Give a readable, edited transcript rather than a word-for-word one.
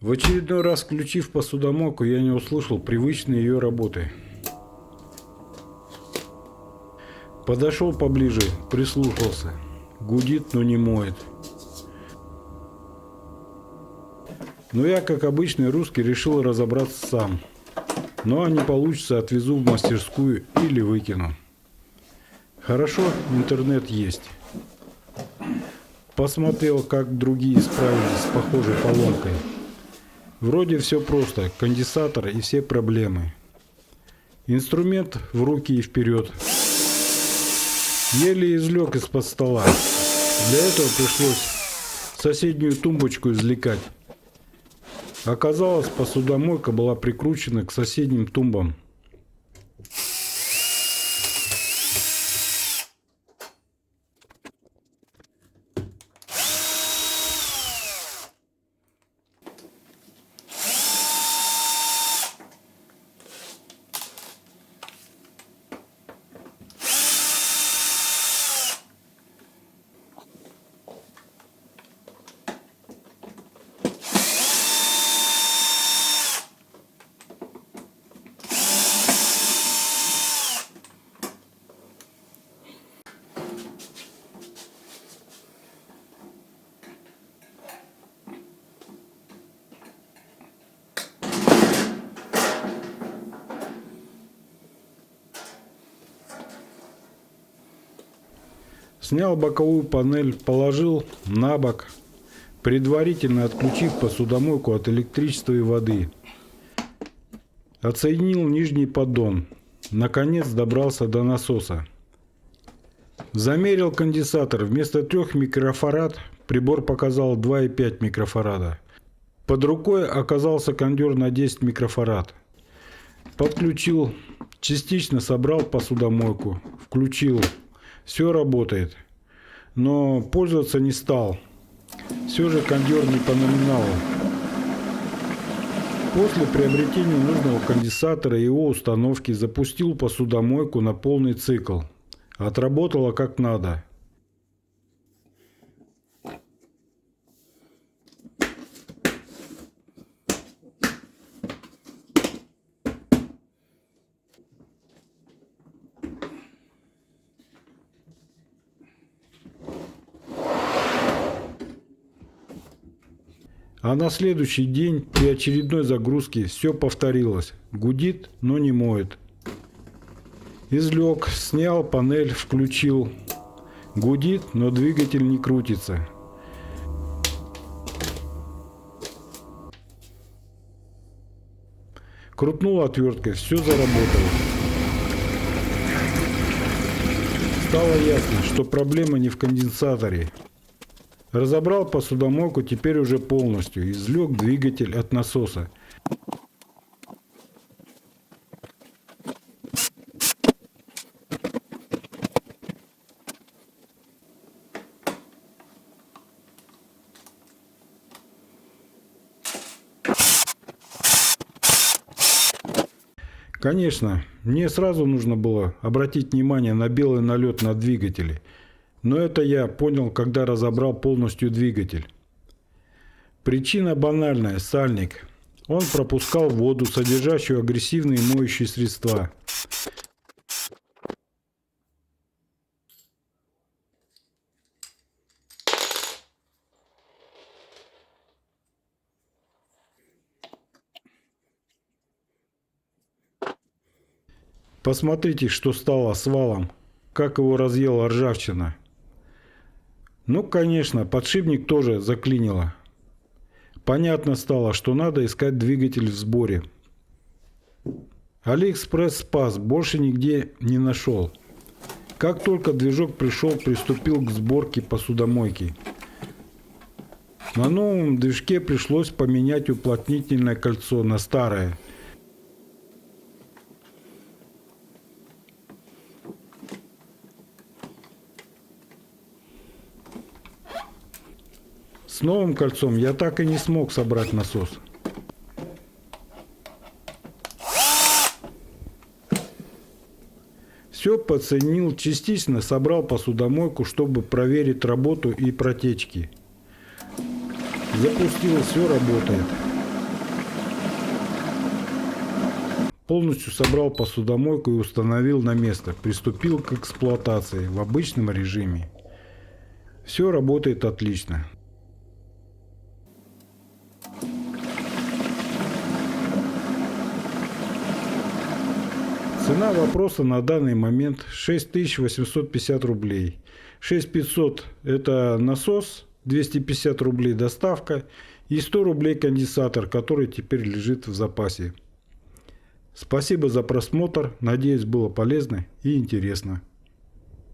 В очередной раз, включив посудомойку, я не услышал привычной ее работы. Подошел поближе, прислушался. Гудит, но не моет. Но я, как обычный русский, решил разобраться сам. Ну а не получится, отвезу в мастерскую или выкину. Хорошо, интернет есть. Посмотрел, как другие справились с похожей поломкой. Вроде все просто, конденсатор и все проблемы. Инструмент в руки и вперед. Еле извлек из-под стола. Для этого пришлось соседнюю тумбочку извлекать. Оказалось, посудомойка была прикручена к соседним тумбам. Снял боковую панель, положил на бок, предварительно отключив посудомойку от электричества и воды. Отсоединил нижний поддон. Наконец добрался до насоса. Замерил конденсатор. Вместо 3 микрофарад прибор показал 2,5 микрофарада. Под рукой оказался кондер на 10 микрофарад. Подключил, частично собрал посудомойку, включил. Все работает, но пользоваться не стал. Все же кондер не по номиналу. После приобретения нужного конденсатора и его установки запустил посудомойку на полный цикл. Отработала как надо. А на следующий день при очередной загрузке все повторилось. Гудит, но не моет. Извлек, снял панель, включил. Гудит, но двигатель не крутится. Крутнул отверткой, все заработало. Стало ясно, что проблема не в конденсаторе. Разобрал посудомойку теперь уже полностью, извлек двигатель от насоса. Конечно, мне сразу нужно было обратить внимание на белый налет на двигателе. Но это я понял, когда разобрал полностью двигатель. Причина банальная – сальник. Он пропускал воду, содержащую агрессивные моющие средства. Посмотрите, что стало с валом, как его разъела ржавчина. Ну, конечно, подшипник тоже заклинило. Понятно стало, что надо искать двигатель в сборе. Алиэкспресс спас, больше нигде не нашел. Как только движок пришел, приступил к сборке посудомойки. На новом движке пришлось поменять уплотнительное кольцо на старое. С новым кольцом я так и не смог собрать насос. Все подсоединил, частично собрал посудомойку, чтобы проверить работу и протечки. Запустил, все работает. Полностью собрал посудомойку и установил на место. Приступил к эксплуатации в обычном режиме. Все работает отлично. Цена вопроса на данный момент 6850 рублей. 6500 это насос, 250 рублей доставка и 100 рублей конденсатор, который теперь лежит в запасе. Спасибо за просмотр. Надеюсь, было полезно и интересно.